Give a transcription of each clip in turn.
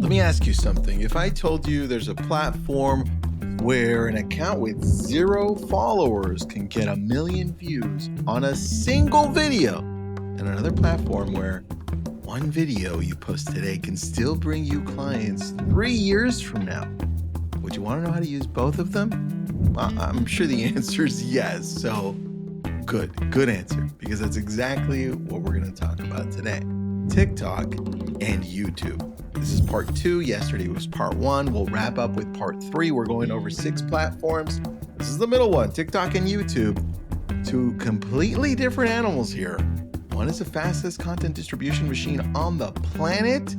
Let me ask you something. If I told you there's a platform where an account with 0 followers can get 1 million views on a single video, and another platform where one video you post today can still bring you clients 3 years from now, would you want to know how to use both of them? I'm sure the answer is yes. So good answer, because that's exactly what we're going to talk about today. TikTok and YouTube. This is part 2. Yesterday was part 1. We'll wrap up with part 3. We're going over 6 platforms. This is the middle one, TikTok and YouTube. 2 completely different animals here. One is the fastest content distribution machine on the planet.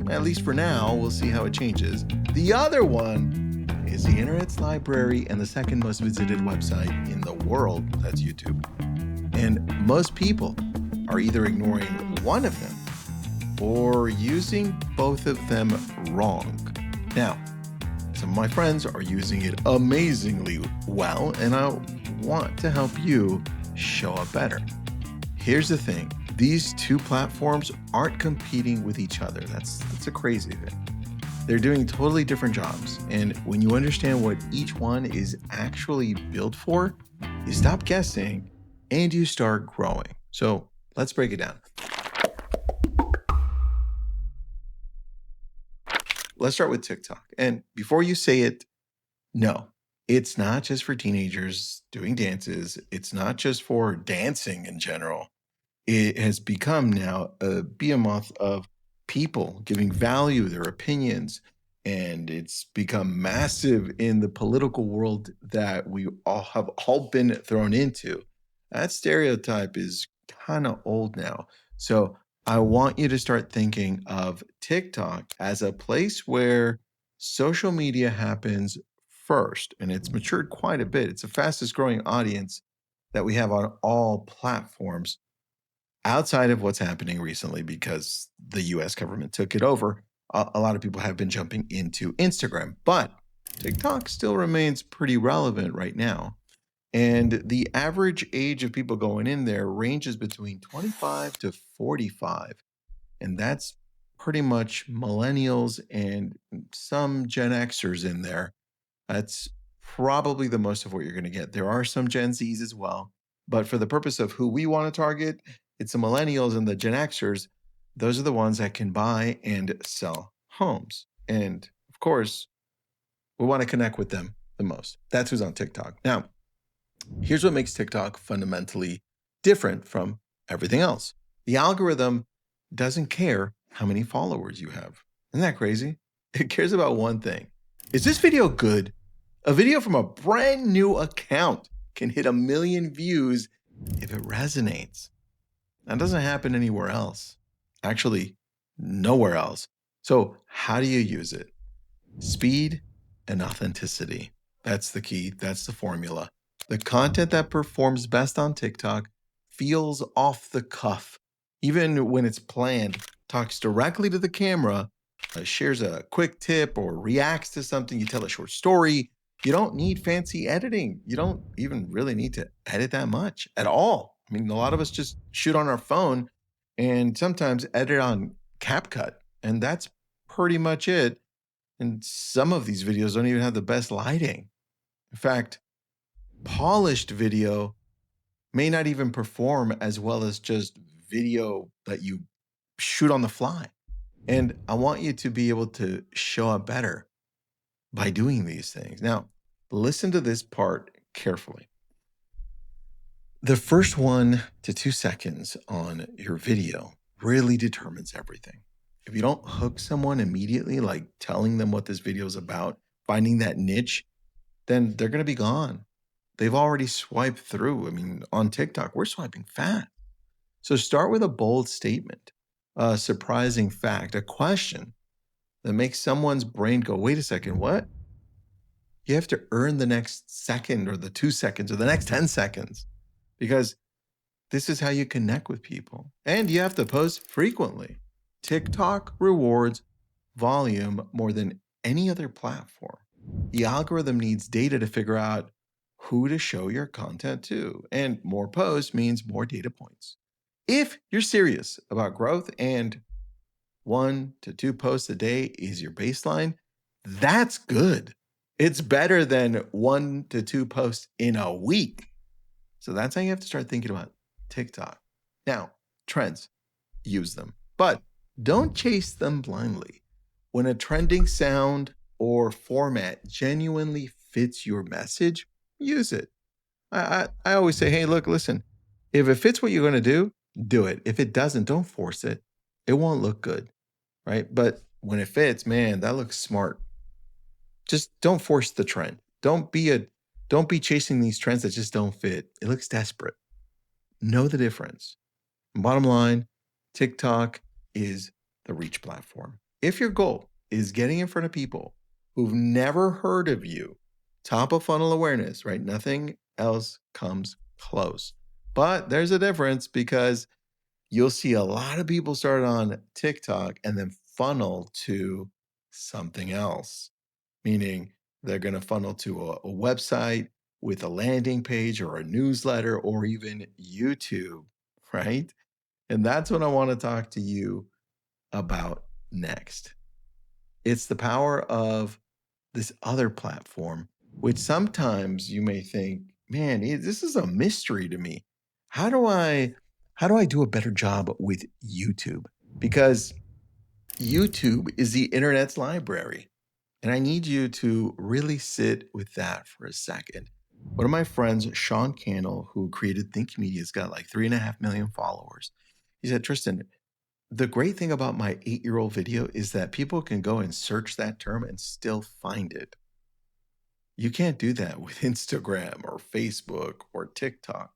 At least for now, we'll see how it changes. The other one is the internet's library and the second most visited website in the world. That's YouTube. And most people are either ignoring one of them or using both of them wrong. Now, some of my friends are using it amazingly well, and I want to help you show up better. Here's the thing. These 2 platforms aren't competing with each other. That's a crazy thing. They're doing totally different jobs. And when you understand what each one is actually built for, you stop guessing and you start growing. So let's break it down. Let's start with TikTok. And before you say it, no, it's not just for teenagers doing dances. It's not just for dancing in general. It has become now a behemoth of people giving value, their opinions, and it's become massive in the political world that we all have been thrown into. That stereotype is kind of old now. So I want you to start thinking of TikTok as a place where social media happens first, and it's matured quite a bit. It's the fastest growing audience that we have on all platforms outside of what's happening recently because the US government took it over. A lot of people have been jumping into Instagram, but TikTok still remains pretty relevant right now. And the average age of people going in there ranges between 25 to 45. And that's pretty much millennials and some Gen Xers in there. That's probably the most of what you're going to get. There are some Gen Zs as well. But for the purpose of who we want to target, it's the millennials and the Gen Xers. Those are the ones that can buy and sell homes. And of course, we want to connect with them the most. That's who's on TikTok. Now, here's what makes TikTok fundamentally different from everything else. The algorithm doesn't care how many followers you have. Isn't that crazy? It cares about one thing. Is this video good? A video from a brand new account can hit 1 million views if it resonates. That doesn't happen anywhere else. Actually, nowhere else. So how do you use it? Speed and authenticity. That's the key. That's the formula. The content that performs best on TikTok feels off the cuff. Even when it's planned, talks directly to the camera, shares a quick tip or reacts to something, you tell a short story. You don't need fancy editing. You don't even really need to edit that much at all. I mean, a lot of us just shoot on our phone and sometimes edit on CapCut, and that's pretty much it. And some of these videos don't even have the best lighting. In fact, polished video may not even perform as well as just video that you shoot on the fly. And I want you to be able to show up better by doing these things. Now, listen to this part carefully. The first 1 to 2 seconds on your video really determines everything. If you don't hook someone immediately, like telling them what this video is about, finding that niche, then they're going to be gone. They've already swiped through. I mean, on TikTok, we're swiping fast. So start with a bold statement, a surprising fact, a question that makes someone's brain go, wait a second, what? You have to earn the next second or the 2 seconds or the next 10 seconds because this is how you connect with people. And you have to post frequently. TikTok rewards volume more than any other platform. The algorithm needs data to figure out who to show your content to, and more posts means more data points. If you're serious about growth and 1 to 2 posts a day is your baseline, that's good. It's better than 1 to 2 posts in a week. So that's how you have to start thinking about TikTok. Now, trends, use them, but don't chase them blindly. When a trending sound or format genuinely fits your message, use it. I always say, hey, look, listen, if it fits what you're going to do it. If it doesn't, don't force it. It won't look good, right? But when it fits, man, that looks smart. Just don't force the trend. Don't be chasing these trends that just don't fit. It looks desperate. Know the difference. Bottom line, TikTok is the reach platform. If your goal is getting in front of people who've never heard of you, top of funnel awareness, right? Nothing else comes close. But there's a difference because you'll see a lot of people start on TikTok and then funnel to something else, meaning they're going to funnel to a website with a landing page or a newsletter or even YouTube, right? And that's what I want to talk to you about next. It's the power of this other platform, which sometimes you may think, man, this is a mystery to me. How do I do a better job with YouTube? Because YouTube is the internet's library. And I need you to really sit with that for a second. One of my friends, Sean Cannell, who created Think Media, has got like 3.5 million followers. He said, Tristan, the great thing about my 8-year-old video is that people can go and search that term and still find it. You can't do that with Instagram or Facebook or TikTok.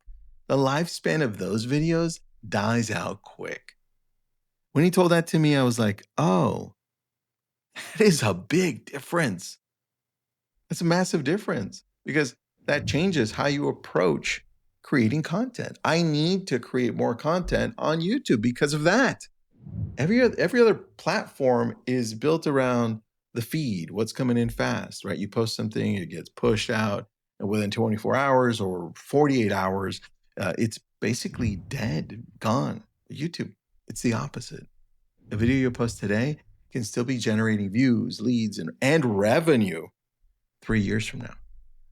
The lifespan of those videos dies out quick. When he told that to me, I was like, oh, that is a big difference. That's a massive difference because that changes how you approach creating content. I need to create more content on YouTube because of that. Every other platform is built around the feed, what's coming in fast, right? You post something, it gets pushed out, and within 24 hours or 48 hours, it's basically dead, gone. YouTube, it's the opposite. A video you post today can still be generating views, leads, and revenue 3 years from now.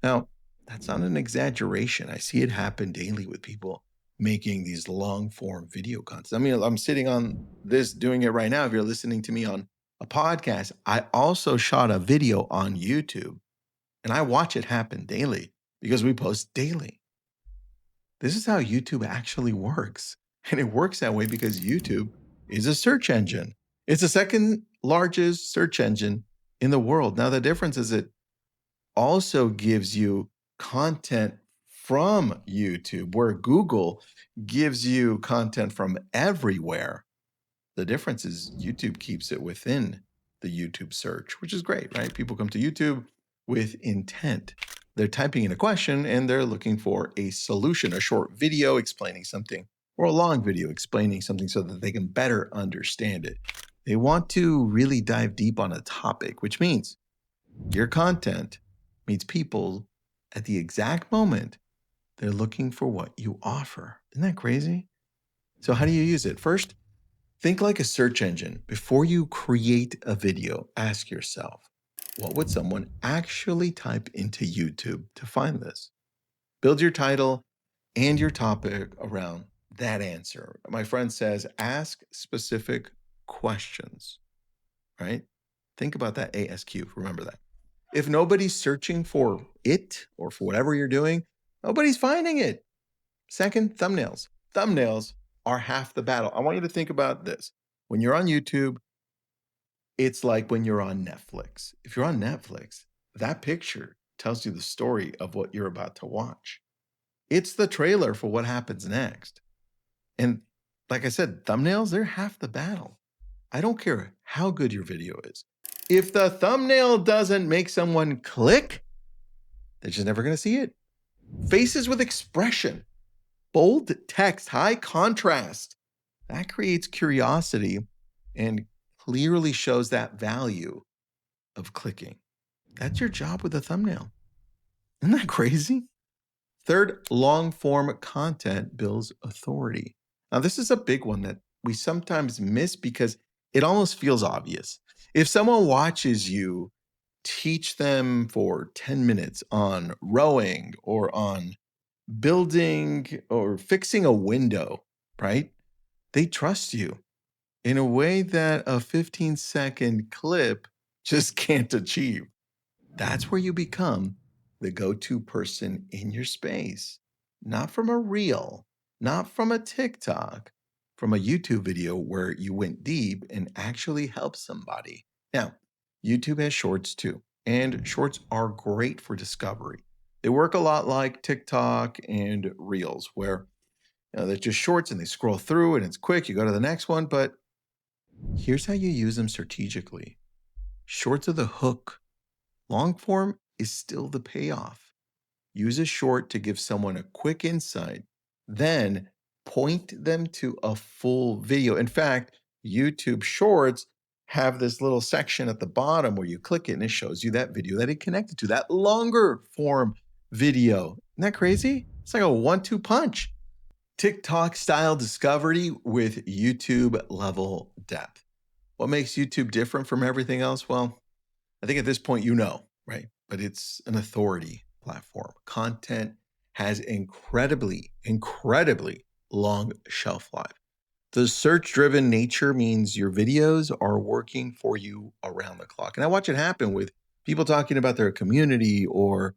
Now, that's not an exaggeration. I see it happen daily with people making these long form video content. I mean, I'm sitting on this doing it right now. If you're listening to me on a podcast, I also shot a video on YouTube and I watch it happen daily because we post daily. This is how YouTube actually works. And it works that way because YouTube is a search engine. It's the second largest search engine in the world. Now, the difference is it also gives you content from YouTube, where Google gives you content from everywhere. The difference is YouTube keeps it within the YouTube search, which is great, right? People come to YouTube with intent. They're typing in a question and they're looking for a solution, a short video explaining something or a long video explaining something so that they can better understand it. They want to really dive deep on a topic, which means your content meets people at the exact moment they're looking for what you offer. Isn't that crazy? So how do you use it? First, think like a search engine. Before you create a video, ask yourself, what would someone actually type into YouTube to find this? Build your title and your topic around that answer. My friend says, ask specific questions, right? Think about that ASQ. Remember that. If nobody's searching for it or for whatever you're doing, nobody's finding it. Second, thumbnails. Thumbnails are half the battle. I want you to think about this. When you're on YouTube, it's like when you're on Netflix. If you're on Netflix, that picture tells you the story of what you're about to watch. It's the trailer for what happens next. And like I said, thumbnails, they're half the battle. I don't care how good your video is. If the thumbnail doesn't make someone click, they're just never going to see it. Faces with expression, bold text, high contrast, that creates curiosity and clearly shows that value of clicking. That's your job with a thumbnail. Isn't that crazy? Third, long form content builds authority. Now, this is a big one that we sometimes miss because it almost feels obvious. If someone watches you teach them for 10 minutes on rowing or on building or fixing a window, right? They trust you in a way that a 15-second clip just can't achieve. That's where you become the go-to person in your space. Not from a reel, not from a TikTok, from a YouTube video where you went deep and actually helped somebody. Now, YouTube has shorts too, and shorts are great for discovery. They work a lot like TikTok and Reels, where they're just shorts and they scroll through and it's quick. You go to the next one, but here's how you use them strategically. Shorts are the hook. Long form is still the payoff. Use a short to give someone a quick insight, then point them to a full video. In fact, YouTube Shorts have this little section at the bottom where you click it and it shows you that video that it connected to, that longer form video. Isn't that crazy? It's like a 1-2 punch. TikTok style discovery with YouTube level depth. What makes YouTube different from everything else? Well, I think at this point, right? But it's an authority platform. Content has incredibly long shelf life. The search-driven nature means your videos are working for you around the clock. And I watch it happen with people talking about their community or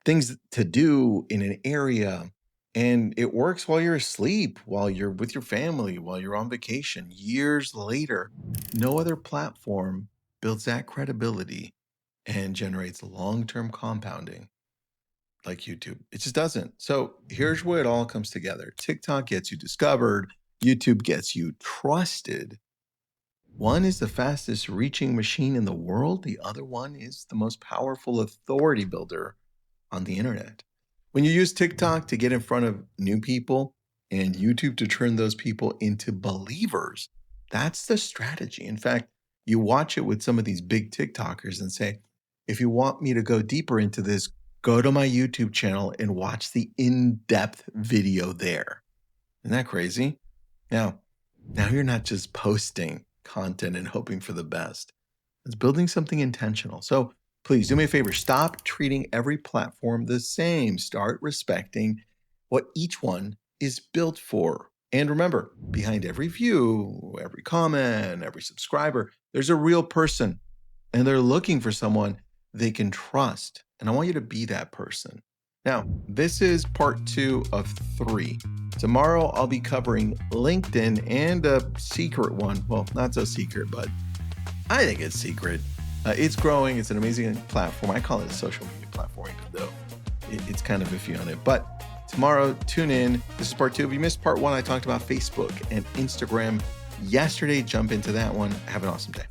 things to do in an area. And it works while you're asleep, while you're with your family, while you're on vacation. Years later, no other platform builds that credibility and generates long-term compounding like YouTube. It just doesn't. So here's where it all comes together. TikTok gets you discovered. YouTube gets you trusted. One is the fastest reaching machine in the world. The other one is the most powerful authority builder on the internet. When you use TikTok to get in front of new people and YouTube to turn those people into believers, that's the strategy. In fact, you watch it with some of these big TikTokers and say, if you want me to go deeper into this, go to my YouTube channel and watch the in-depth video there. Isn't that crazy? Now you're not just posting content and hoping for the best. It's building something intentional. So please do me a favor, stop treating every platform the same. Start respecting what each one is built for. And remember, behind every view, every comment, every subscriber, there's a real person and they're looking for someone they can trust. And I want you to be that person. Now, this is part 2 of 3. Tomorrow, I'll be covering LinkedIn and a secret one. Well, not so secret, but I think it's secret. It's growing. It's an amazing platform. I call it a social media platform, even though it's kind of iffy on it. But tomorrow, tune in. This is part 2. If you missed part 1, I talked about Facebook and Instagram yesterday. Jump into that one. Have an awesome day.